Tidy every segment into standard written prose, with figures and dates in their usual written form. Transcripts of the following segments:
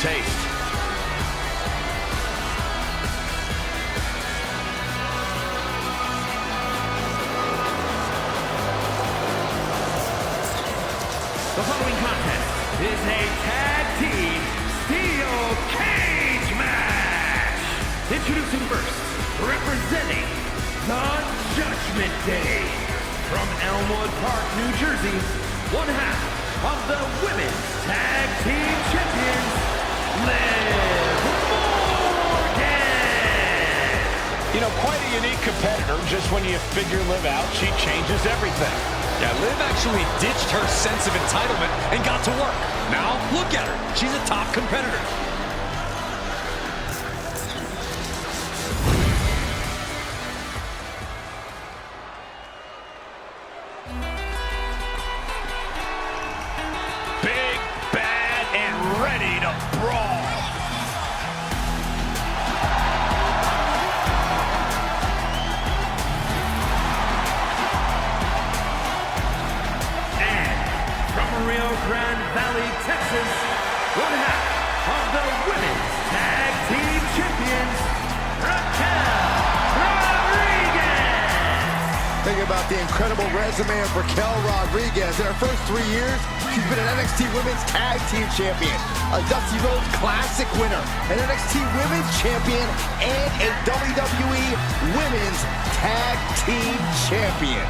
taste. The following contest is a tag team steel cage match. Introducing first, representing the Judgment Day. From Elmwood Park, New Jersey, one half of the Women's Tag Team Champions, Liv Morgan. You know, quite a unique competitor. Just when you figure Liv out, she changes everything. Yeah, Liv actually ditched her sense of entitlement and got to work. Now, look at her. She's a top competitor. Big, bad, and ready to brawl. Rio Grande Valley, Texas, one half of the Women's Tag Team Champions, Raquel. Think about the incredible resume of Raquel Rodriguez. In her first 3 years, she's been an NXT Women's Tag Team Champion, a Dusty Rhodes Classic winner, an NXT Women's Champion, and a WWE Women's Tag Team Champion.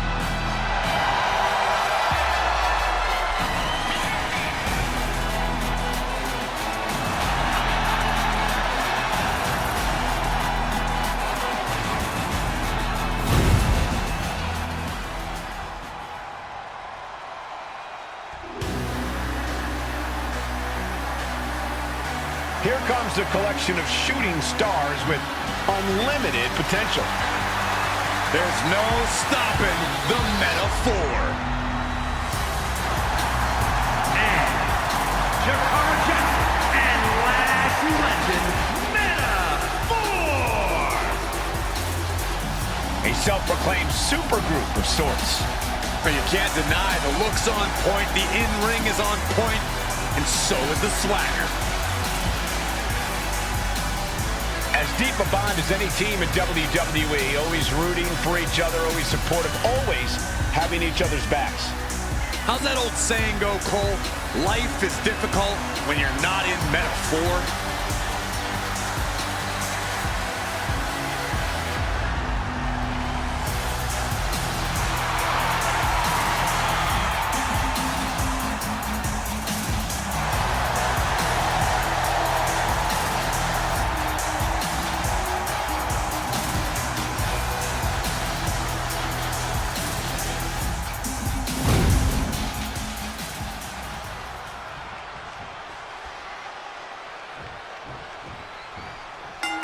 Here comes a collection of shooting stars with unlimited potential. There's no stopping the Metaphor. And Jakara Jackson and Lash legend, Metaphor. A self-proclaimed supergroup of sorts. But you can't deny the look's on point, the in-ring is on point, and so is the swagger. As deep a bond as any team in WWE, always rooting for each other, always supportive, always having each other's backs. How's that old saying go, Cole? Life is difficult when you're not in Metaphor.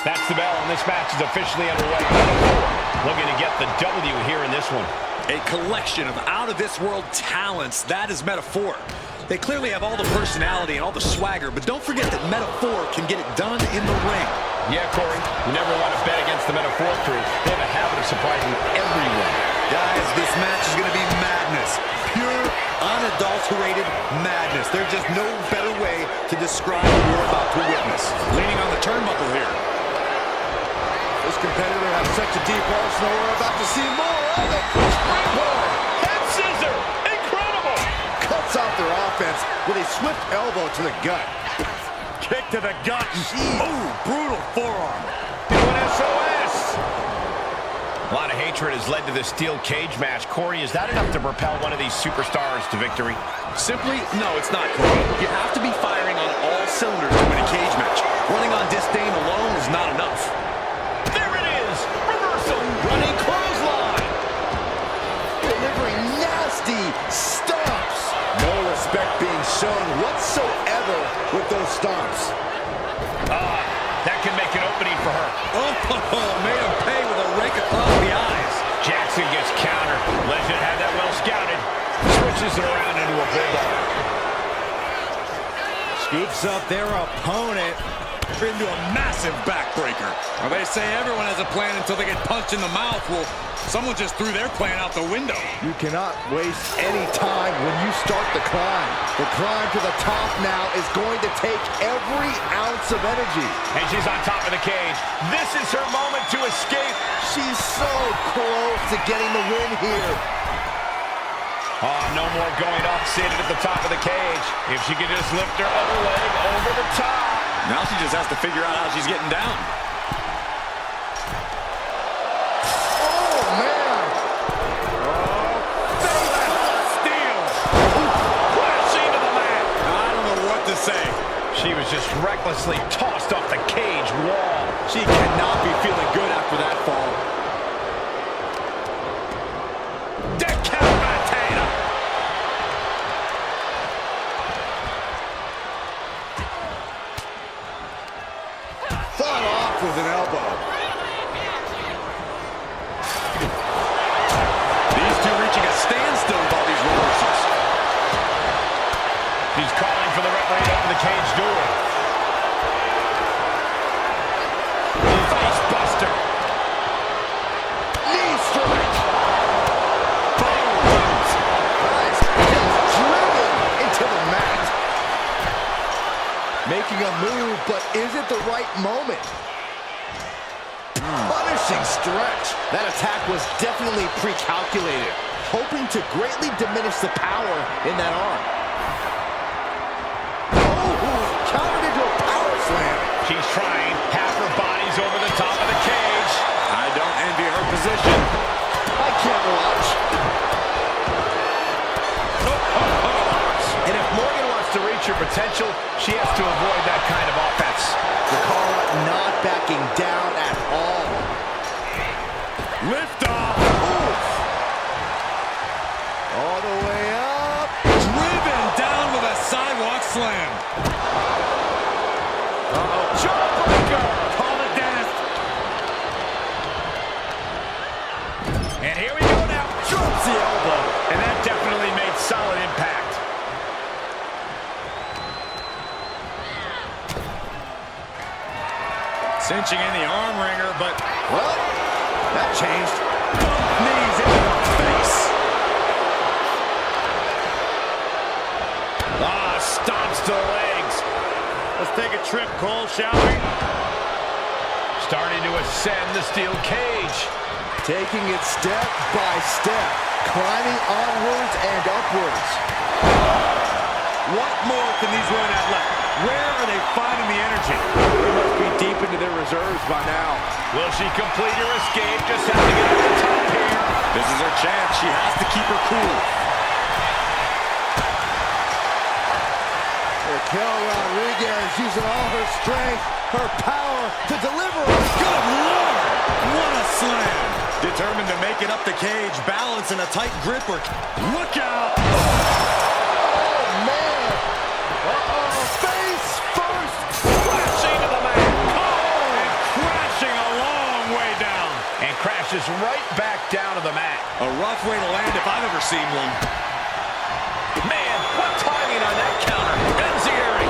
That's the bell, and this match is officially underway. Looking to get the W here in this one. A collection of out-of-this-world talents. That is Metaphor. They clearly have all the personality and all the swagger, but don't forget that Metaphor can get it done in the ring. Yeah, Corey, you never want to bet against the Metaphor crew. They have a habit of surprising everyone. Guys, this match is going to be madness. Pure, unadulterated madness. There's just no better way to describe what we're about to witness. Leaning on the turnbuckle here. This competitor has such a deep arsenal. We're about to see more of it. Springboard. Head scissor. Incredible. Cuts off their offense with a swift elbow to the gut. Kick to the gut. Ooh, brutal forearm. Doing SOS. A lot of hatred has led to this steel cage match. Corey, is that enough to propel one of these superstars to victory? Simply, no, it's not, Corey. You have to be firing on all cylinders to win a cage match. Running on disdain alone is not enough. There it is. Reversal. Running clothesline. Delivering nasty stomps. No respect being shown whatsoever with those stomps. That can make an opening for her. Oh, made him pay with a rake across the eyes. Jackson gets countered. Legend had that well scouted. Switches it around into a bulldog. Scoops up their opponent. into a massive backbreaker. Well, they say everyone has a plan until they get punched in the mouth. Well, someone just threw their plan out the window. You cannot waste any time when you start the climb. The climb to the top now is going to take every ounce of energy. And she's on top of the cage. This is her moment to escape. She's so close to getting the win here. Oh, no more going up, seated at the top of the cage. If she could just lift her other leg over the top. Now she just has to figure out how she's getting down. Oh, man. Steel. Crashing to the mat. I don't know what to say. She was just recklessly tossed off the cage wall. She cannot be feeling good after that fall. Fought off with an elbow. These two reaching a standstill with all these reversals. She's calling for the referee to open the cage door. Face buster. Knee strike. Nice. Just driven into the mat. Making a move, but is it the right moment? Punishing stretch. That attack was definitely pre-calculated, hoping to greatly diminish the power in that arm. Oh, countered into a power slam. She's trying. Half her body's over the top of the cage. I don't envy her position. I can't watch. And if Morgan wants to reach her potential, she has to avoid that kind of offense. Raquel not backing down at all. Lift off. All the way up. Driven down with a sidewalk slam. Jawbreaker. Call it dentist. And here we go now. Drops the elbow. And that definitely made solid impact. Cinching in the arm wringer, but Well, that changed. Knees into the face. Stomps to the legs. let's take a trip, Cole, shall we? Starting to ascend the steel cage. Taking it step by step. Climbing onwards and upwards. What more can these women have left? Where are they finding the energy? They must be deep into their reserves by now. Will she complete her escape? Just have to get to the top here. This is her chance. She has to keep her cool. Raquel Rodriguez using all her strength, her power to deliver a Good Lord! What a slam! Determined to make it up the cage, balance in a tight grip. Look out! Oh, man! Face first! Crashing to the mat. Oh, and crashing a long way down. And crashes right back down to the mat. A rough way to land if I've ever seen one. Man, what timing on that counter. Enziguri.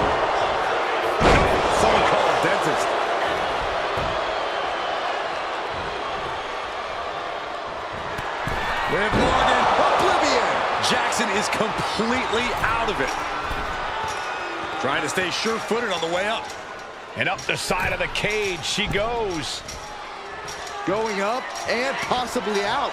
Someone call a dentist. Liv Morgan. Oblivion! Jackson is completely out of it. Trying to stay sure-footed on the way up. And up the side of the cage she goes. Going up and possibly out.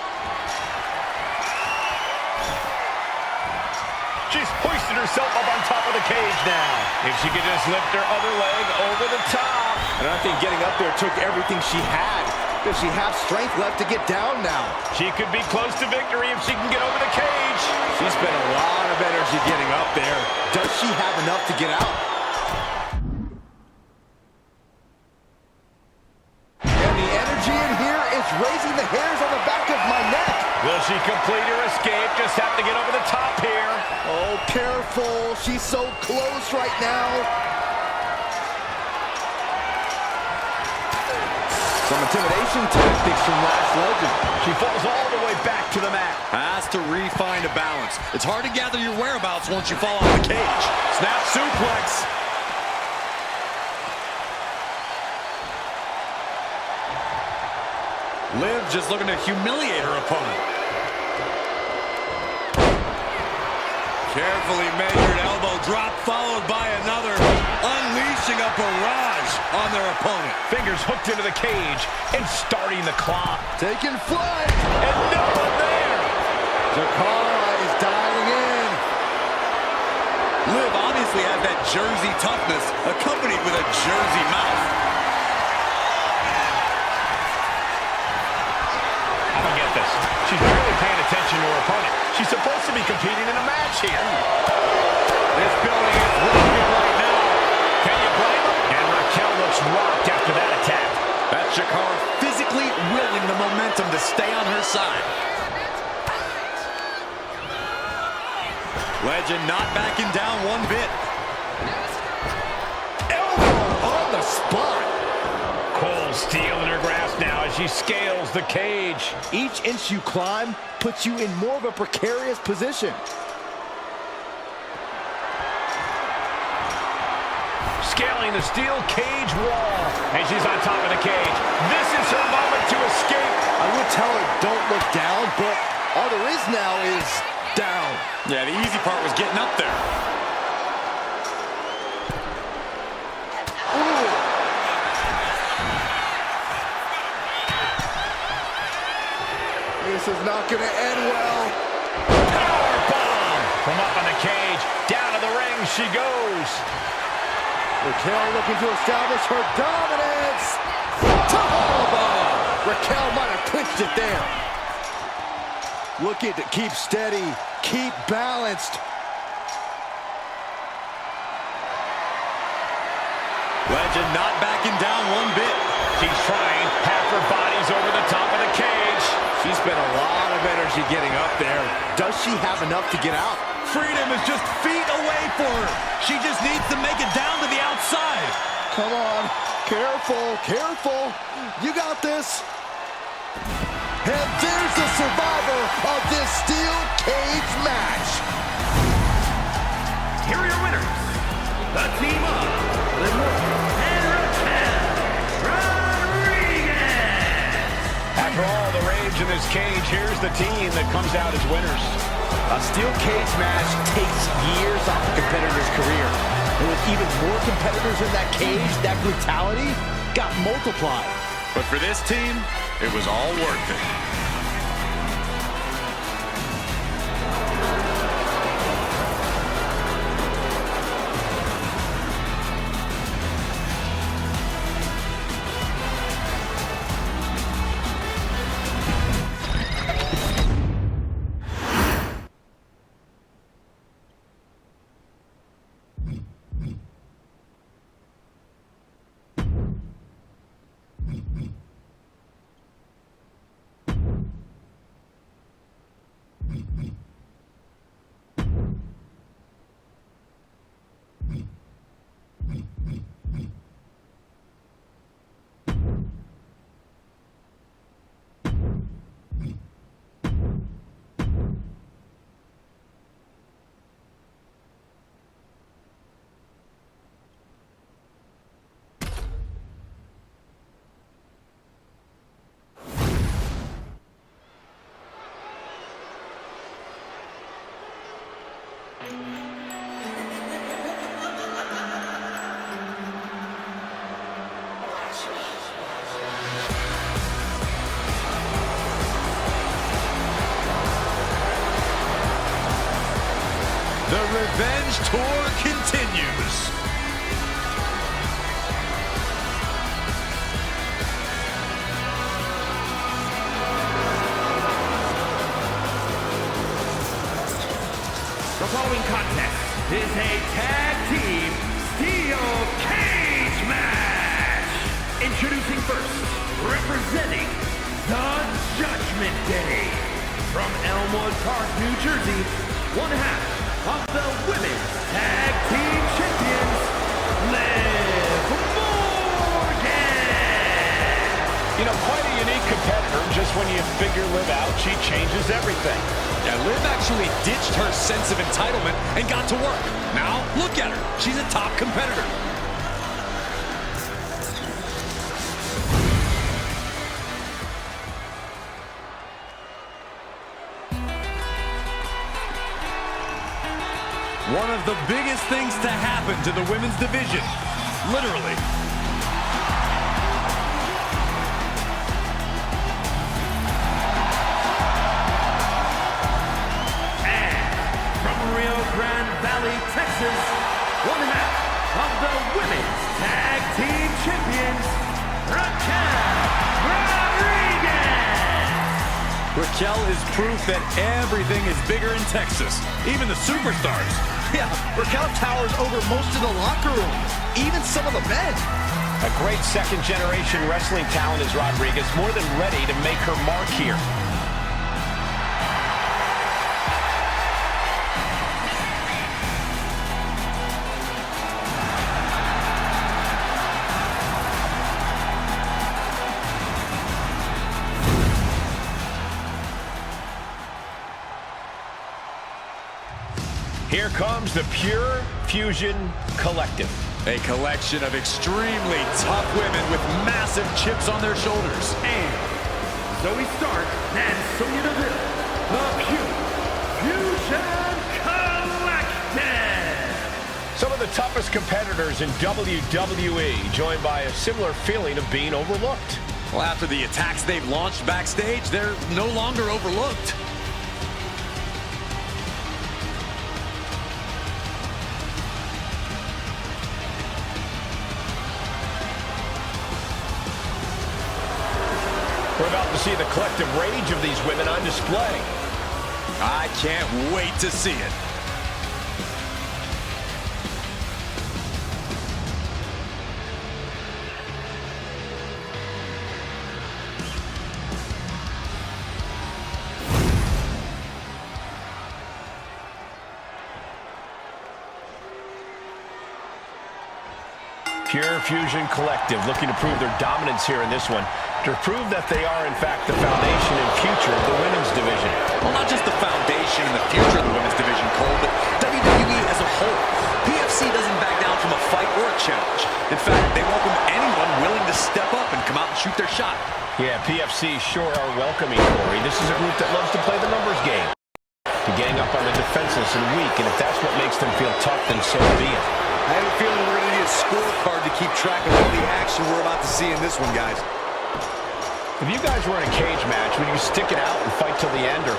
She's hoisted herself up on top of the cage now. If she could just lift her other leg over the top. And I think getting up there took everything she had. Does she have strength left to get down now? She could be close to victory if she can get over the cage. She spent a lot of energy getting up there. Does she have enough to get out? And the energy in here is raising the hairs on the back of my neck. Will she complete her escape? Just have to get over the top here. Oh, careful. She's so close right now. Some intimidation tactics from Last Legend. She falls all the way back to the mat. Has to refine a balance. It's hard to gather your whereabouts once you fall off the cage. Snap suplex. Liv just looking to humiliate her opponent. Carefully measured elbow drop followed by another, unleashing a barrage on their opponent. Fingers hooked into the cage and starting the clock. Taking flight. And no one there. Jakara is dialing in. Liv obviously has that Jersey toughness accompanied with a Jersey mouth. I don't get this. She's barely paying attention to her opponent. She's supposed to be competing in a match here. This building is rocking right now. Can you blame her? And Raquel looks rocked after that attack. That's Jakara physically willing the momentum to stay on her side. Legend not backing down one bit. Elbow on the spot. Cold steel in her grasp now as she scales the cage. Each inch you climb puts you in more of a precarious position. Scaling the steel cage wall. And she's on top of the cage. This is her moment to escape. I would tell her don't look down, but all there is now is down. Yeah, the easy part was getting up there. Ooh. This is not going to end well. Powerbomb from up on the cage. Down to the ring she goes. Raquel looking to establish her dominance. Powerbomb. Raquel might have clinched it there. Looking to keep steady, keep balanced. Legend not backing down one bit. She's trying. Half her body's over the top of the cage. She spent a lot of energy getting up there. Does she have enough to get out? Freedom is just feet away for her. She just needs to make it down to the outside. Come on. Careful, careful. You got this. And there's the survivor of this steel cage match. Here are your winners, the team of Liv and Raquel Rodriguez. After all the rage in this cage, here's the team that comes out as winners. A steel cage match takes years off a competitor's career. And with even more competitors in that cage, that brutality got multiplied. But for this team, it was all worth it. The Revenge Tour continues. The following contest is a tag team steel cage match. Introducing first, representing the Judgment Day. From Elmwood Park, New Jersey, one half of the Women's Tag Team Champions, Liv Morgan. You know, quite a unique competitor. Just when you figure Liv out, she changes everything. Yeah, Liv actually ditched her sense of entitlement and got to work. Now, look at her. She's a top competitor. One of the biggest things to happen to the women's division. Literally. Rio Grande Valley, Texas, one half of the Women's Tag Team Champions, Raquel Rodriguez! Raquel is proof that everything is bigger in Texas, even the superstars. Yeah, Raquel towers over most of the locker room, even some of the men. A great second-generation wrestling talent is Rodriguez, more than ready to make her mark here. Here comes the Pure Fusion Collective. A collection of extremely tough women with massive chips on their shoulders. And Zoe Stark and Sonya Deville, the Pure Fusion Collective! Some of the toughest competitors in WWE, joined by a similar feeling of being overlooked. Well, after the attacks they've launched backstage, they're no longer overlooked. We're about to see the collective rage of these women on display. I can't wait to see it. Pure Fusion Collective looking to prove their dominance here in this one, to prove that they are, in fact, the foundation and future of the women's division. Well, not just the foundation and the future of the women's division, Cole, but WWE as a whole. PFC doesn't back down from a fight or a challenge. In fact, they welcome anyone willing to step up and come out and shoot their shot. Yeah, PFC sure are welcoming, Corey. This is a group that loves to play the numbers game, to gang up on the defenseless and weak, and if that's what makes them feel tough, then so be it. I have a feeling we're going to need a scorecard to keep track of all the action we're about to see in this one, guys. If you guys were in a cage match, would you stick it out and fight till the end, or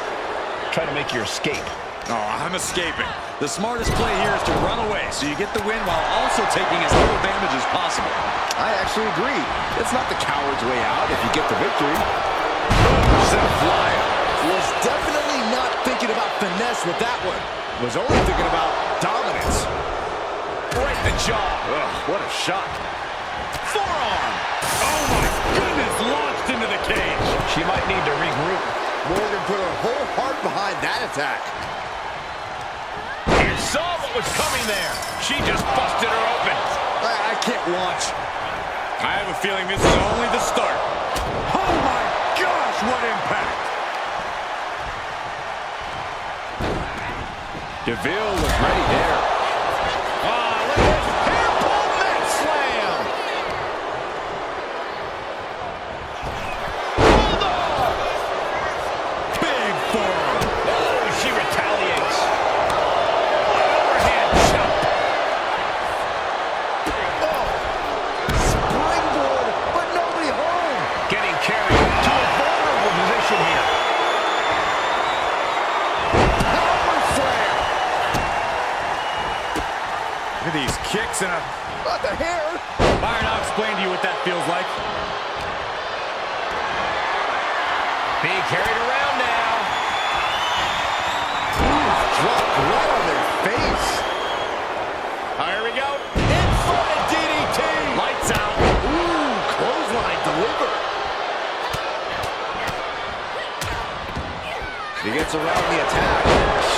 try to make your escape? Oh, I'm escaping. The smartest play here is to run away, so you get the win while also taking as little damage as possible. I actually agree. It's not the coward's way out if you get the victory. Set a flyer. Was definitely not thinking about finesse with that one. Was only thinking about dominance. Right in the jaw. Ugh, what a shot. Forearm. Oh, my goodness. Launched into the cage. She might need to regroup. Morgan put her whole heart behind that attack. And saw what was coming there. She just busted her open. I can't watch. I have a feeling this is only the start. Oh, my gosh, what impact. DeVille was ready there. These kicks and a... Not the hair. Byron, I'll explain to you what that feels like. Being carried around now. Dropped right on their face. Here we go. In front of DDT. Lights out. Ooh, clothesline delivered. She gets around the attack.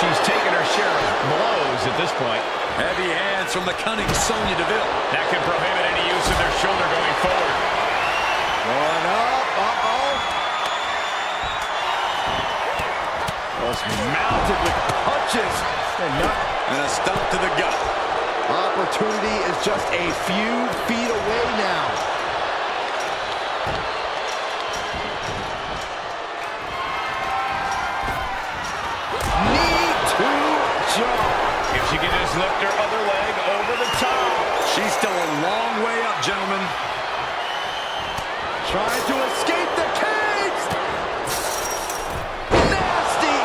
She's taken her share of blows at this point. Heavy hands from the cunning Sonya Deville. That can prohibit any use of their shoulder going forward. Going up. Uh-oh. Just mounted with punches. And a stomp to the gut. Opportunity is just a few feet away now. Knee to jaw. If she can just Trying to escape the cage. Nasty.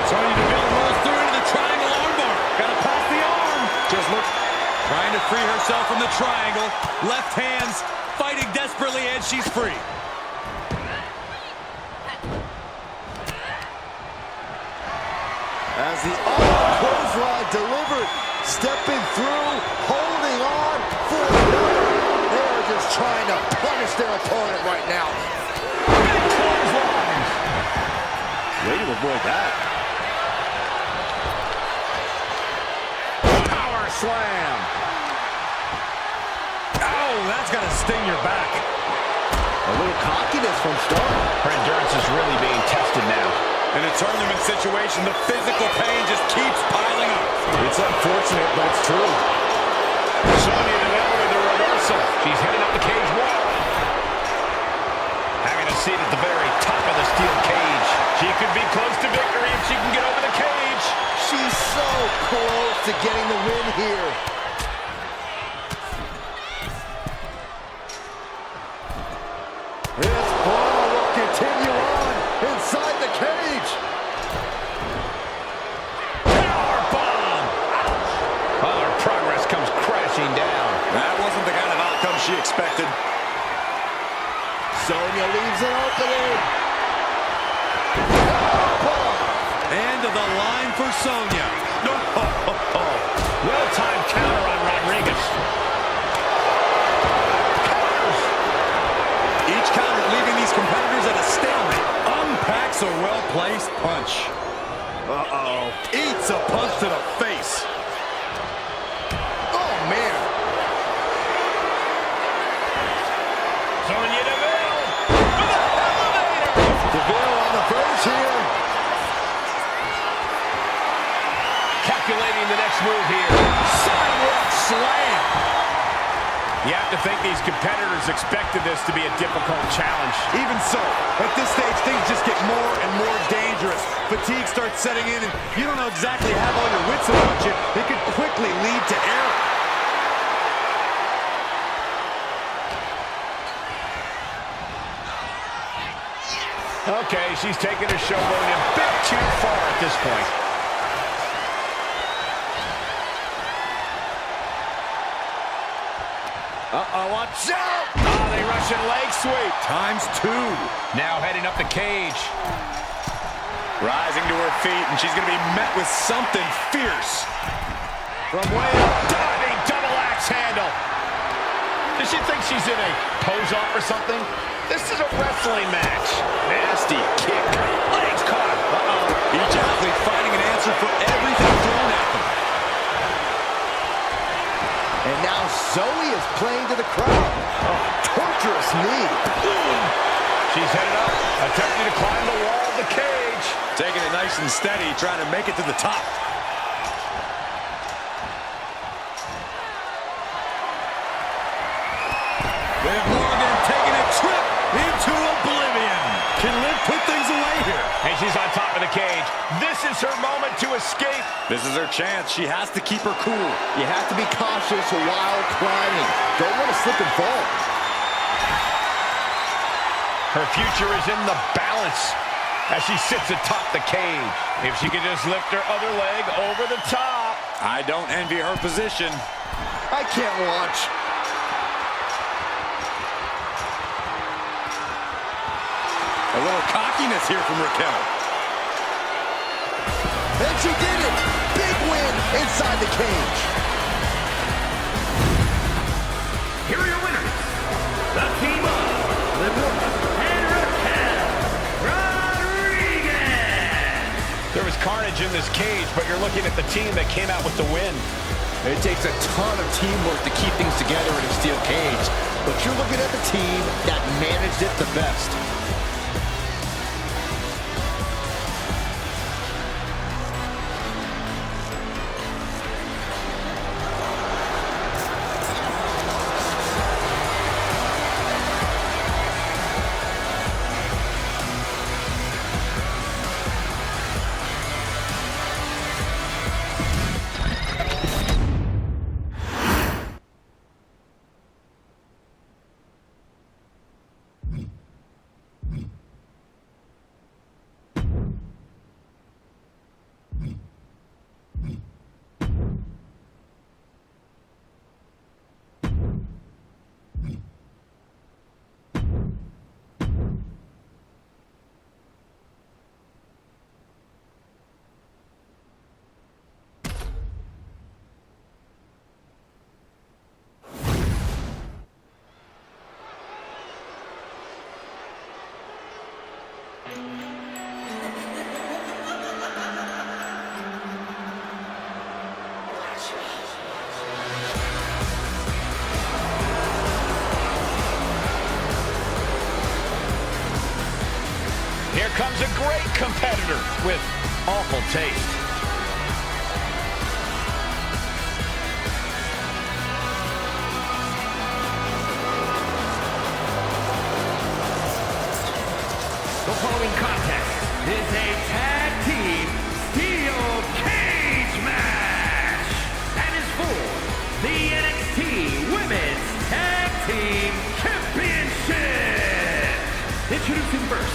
Sonya Deville rolls through into the triangle armbar. Gotta pass the arm. Just look. Trying to free herself from the triangle. Left hands fighting desperately, and she's free. As the clothesline delivered, stepping through, holding on for another. They are just trying to punish their opponent right now. Big clothesline. Way to avoid that. Power slam. Oh, that's gonna sting your back. A little cockiness from Storm. Her endurance is really being tested now. In a tournament situation, the physical pain just keeps piling up. It's unfortunate, but it's true. Sonya Deville with the reversal. She's heading up the cage wall. Having a seat at the very top of the steel cage. She could be close to victory if she can get over the cage. She's so close to getting the win here. This brawl will continue on inside the cage. Powerbomb! Oh, her progress comes crashing down. That wasn't the kind of outcome she expected. Sonya leaves an opening. End of the line for Sonya. No. Well-timed counter on Rodriguez. Each counter leaving these competitors at a stalemate. Unpacks a well-placed punch. Uh-oh. Eats a punch to the face. Oh, man. Sonya Deville with an elevator. Deville on the verge here. Calculating the next move here. Sidewalk slam. You have to think these competitors expected this to be a difficult challenge. Even so, at this stage, things just get more and more dangerous. Fatigue starts setting in, and you don't know exactly have all your wits about you. It could quickly lead to error. Okay, she's taking her showboating a bit too far at this point. Uh-oh, watch out! Oh, they Russian leg sweep. ×2. Now heading up the cage. Rising to her feet, and she's going to be met with something fierce. From way up, diving double axe handle. Does she think she's in a pose-off or something? This is a wrestling match. Nasty kick. Legs caught. Uh-oh. Each athlete fighting an answer for everything thrown at them. And now Zoe is playing to the crowd. Oh, torturous knee. She's headed up, attempting to climb the wall of the cage. Taking it nice and steady, trying to make it to the top. Liv Morgan taking a trip into oblivion. Can Liv put things away here? And she's on top of the cage. This is her moment to escape. This is her chance. She has to keep her cool. You have to be cautious while climbing. Don't want to slip and fall. Her future is in the balance as she sits atop the cage. If she could just lift her other leg over the top. I don't envy her position. I can't watch. A little cockiness here from Raquel. And she did it! Big win inside the cage. Here are your winners. The team of Liv Morgan and Raquel Rodriguez. There was carnage in this cage, but you're looking at the team that came out with the win. It takes a ton of teamwork to keep things together in a steel cage. But you're looking at the team that managed it the best. Here comes a great competitor with awful taste. The following contest is a tag team steel cage match and is for the NXT Women's Tag Team Championship. Introducing first,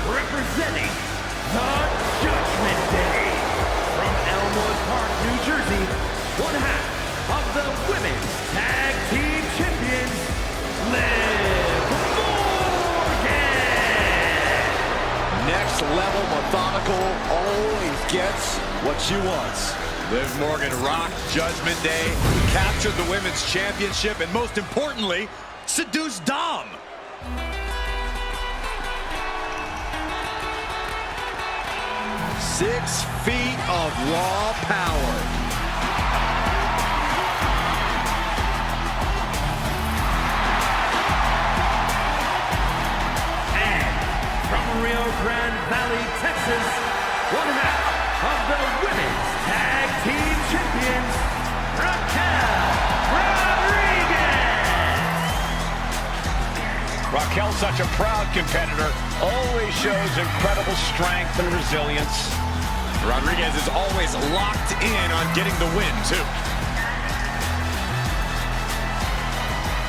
representing the Judgment Day from Elmwood Park, New Jersey, one half of the Women's Tag Team Champions, Liv Morgan. Next level methodical, always gets what she wants. Liv Morgan rocked Judgment Day, captured the Women's Championship, and most importantly, seduced Dom. 6 feet of raw power. And from Rio Grande Valley, Texas, one half of the Women's Tag Team Champions, Raquel Rodriguez. Raquel's such a proud competitor, always shows incredible strength and resilience. Rodriguez is always locked in on getting the win, too.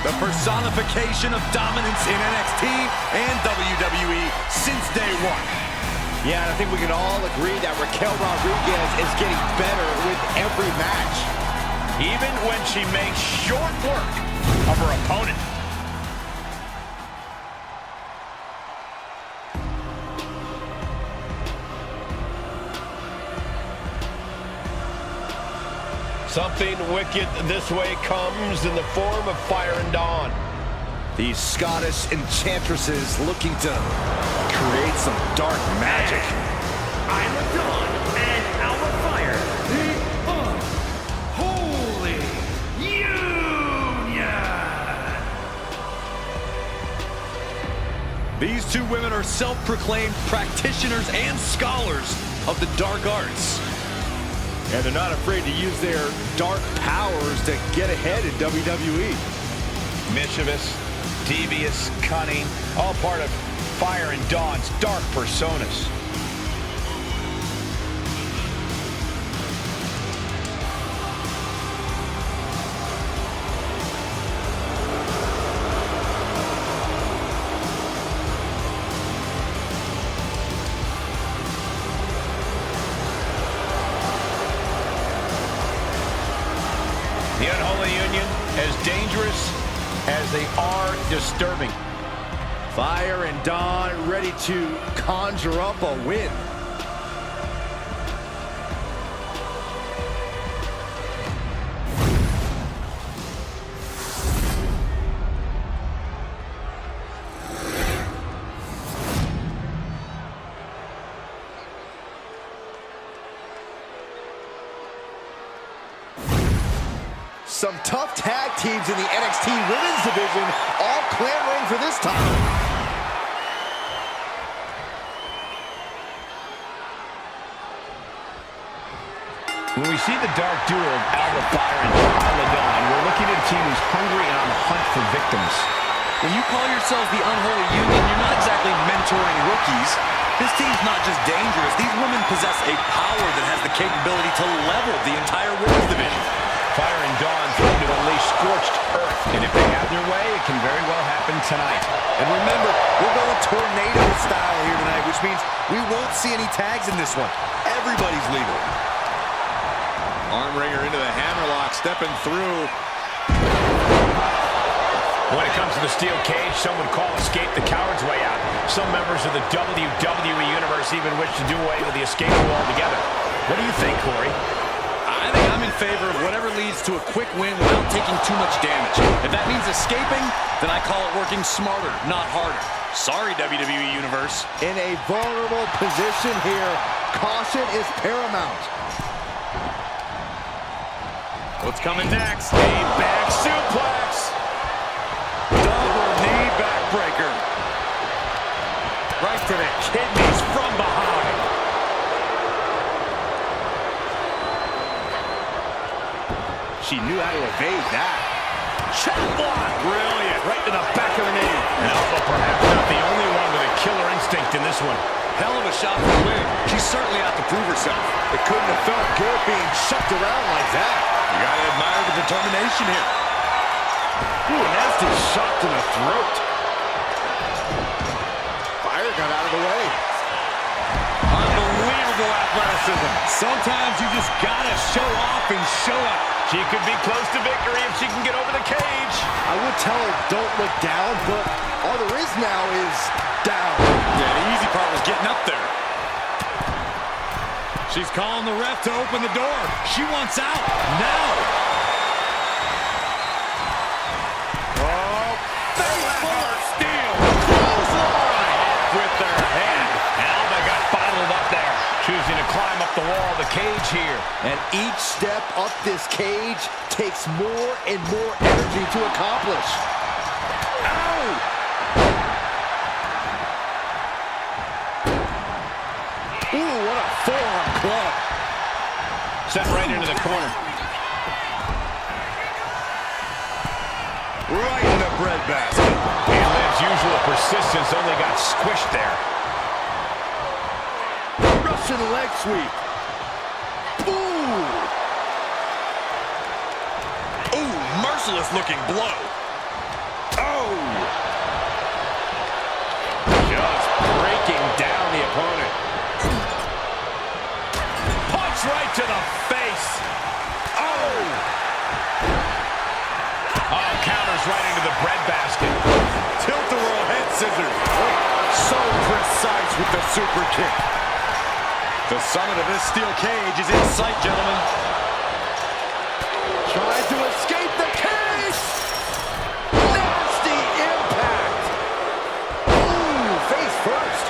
The personification of dominance in NXT and WWE since day one. Yeah, and I think we can all agree that Raquel Rodriguez is getting better with every match. Even when she makes short work of her opponent. Something wicked this way comes in the form of Fire and Dawn. These Scottish enchantresses looking to create some dark magic. Isla Dawn and Alba Fire, the Unholy Union. These two women are self-proclaimed practitioners and scholars of the dark arts. And they're not afraid to use their dark powers to get ahead in WWE. Mischievous, devious, cunning, all part of Fire and Dawn's dark personas. The Unholy Union, as dangerous as they are disturbing. Fire and Dawn ready to conjure up a win. Some tough tag teams in the NXT Women's Division, all clamoring for this title. When we see the dark duo of Alba Fire and Isla Dawn, we're looking at a team who's hungry and on the hunt for victims. When you call yourselves the Unholy Union, you're not exactly mentoring rookies. This team's not just dangerous. These women possess a power that has the capability to level the entire women's division. Fire and Dawn threaten to unleash scorched earth, and if they have their way, it can very well happen tonight. And remember, we're going tornado style here tonight, which means we won't see any tags in this one. Everybody's legal. Arm wringer into the hammerlock, stepping through. When it comes to the steel cage, some would call escape the coward's way out. Some members of the WWE Universe even wish to do away with the escape rule altogether. What do you think, Corey? I think I'm in favor of whatever leads to a quick win without taking too much damage. If that means escaping, then I call it working smarter, not harder. Sorry, WWE Universe. In a vulnerable position here, caution is paramount. What's coming next? A back suplex. Double knee backbreaker. Right to the kidneys, front she knew how to evade that. Chop block. Brilliant. Right to the back of the knee. And also perhaps not the only one with a killer instinct in this one. Hell of a shot for the win. She's certainly out to prove herself. It couldn't have felt good being shucked around like that. You got to admire the determination here. Ooh, nasty shot to the throat. Fire got out of the way. Unbelievable athleticism. Sometimes you just got to show off and show up. She could be close to victory if she can get over the cage. I would tell her don't look down, but all there is now is down. Yeah, the easy part was getting up there. She's calling the ref to open the door. She wants out now. Oh, Fuller steel. Clothesline. Off with their head. Alba got bottled up there. Choosing to climb up the wall of the cage here. and each step up this cage takes more and more energy to accomplish. Ow! Ooh, what a forearm club. Set right into the corner. Right in the breadbasket. And Liv's usual persistence only got squished there. Russian leg sweep. Ooh! Ooh, merciless looking blow. Oh! Just breaking down the opponent. Punch right to the face. Oh, counters right into the breadbasket. Tilt-a-whirl head scissors. So precise with the super kick. The summit of this steel cage is in sight, gentlemen. Trying to escape the cage. Nasty impact. Ooh, face first.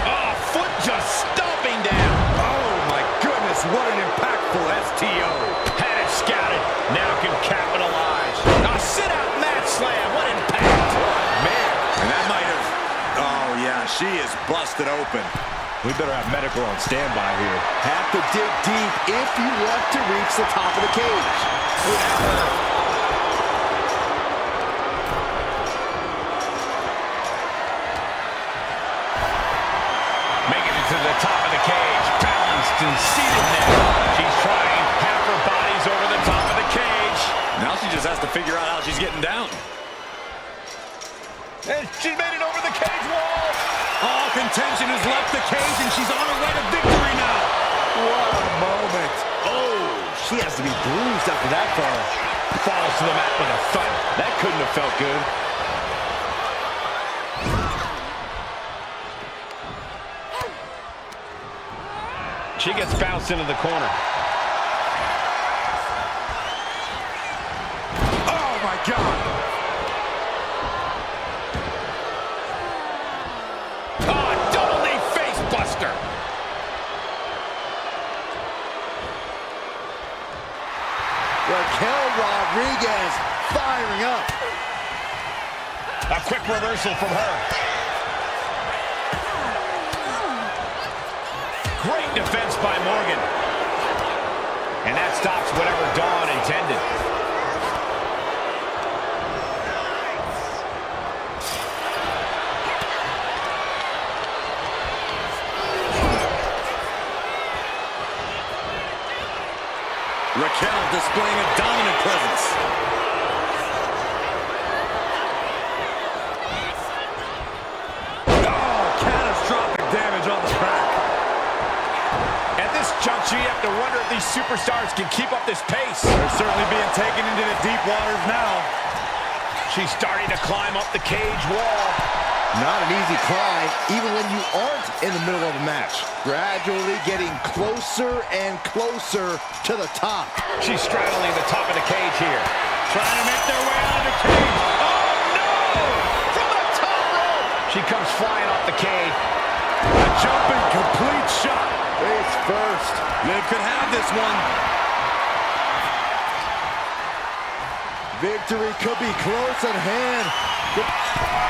Oh, foot just stomping down. Oh, my goodness, what an impactful STO. Had it scouted. Now can capitalize. A sit-out mat slam. What impact. Man, and that might have... Oh, yeah, she is busted open. We better have medical on standby here. Have to dig deep if you want to reach the top of the cage. Making it to the top of the cage. Balanced and seated now. She's trying. Half her body's over the top of the cage. Now she just has to figure out how she's getting down. And she's made it over the cage wall. All contention has left the cage, and she's on her way to victory now. What a moment. Oh, she has to be bruised after that fall. Falls to the mat with a thud. That couldn't have felt good. She gets bounced into the corner. Oh, my God. Oh, double knee face buster. Raquel Rodriguez firing up. A quick reversal from her. Great defense by Morgan. And that stops whatever Dawn intended. Raquel displaying a dominant presence. Oh, catastrophic damage on the back. At this juncture, you have to wonder if these superstars can keep up this pace. They're certainly being taken into the deep waters now. She's starting to climb up the cage wall. Not an easy climb, even when you aren't in the middle of a match. Gradually getting closer and closer to the top. She's straddling the top of the cage here. Trying to make their way out of the cage. Oh, no! From the top rope! She comes flying off the cage. A jumping complete shot. Face first. Liv could have this one. Victory could be close at hand.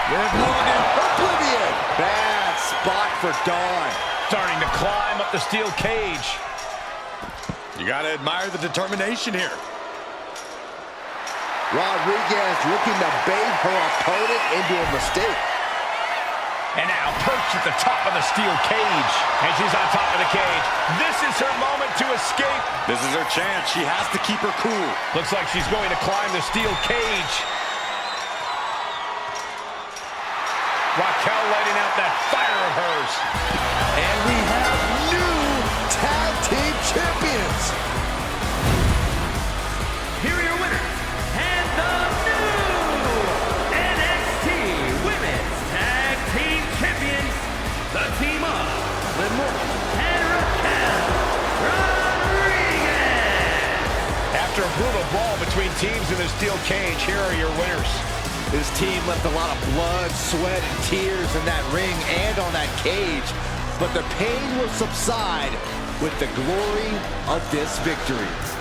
Liv Morgan. Oblivion. Bad spot for Dawn. Starting to climb up the steel cage. You got to admire the determination here. Rodriguez looking to bait her opponent into a mistake. And now perched at the top of the steel cage. And she's on top of the cage. This is her moment to escape. This is her chance. She has to keep her cool. Looks like she's going to climb the steel cage. Raquel lighting out that fire of hers. And we have new tag team champions. Here are your winners, and the new NXT Women's Tag Team Champions, the team of Limor and Raquel Rodriguez. After a brutal brawl between teams in the steel cage, here are your winners. This team left a lot of blood, sweat, and tears in that ring and on that cage. But the pain will subside with the glory of this victory.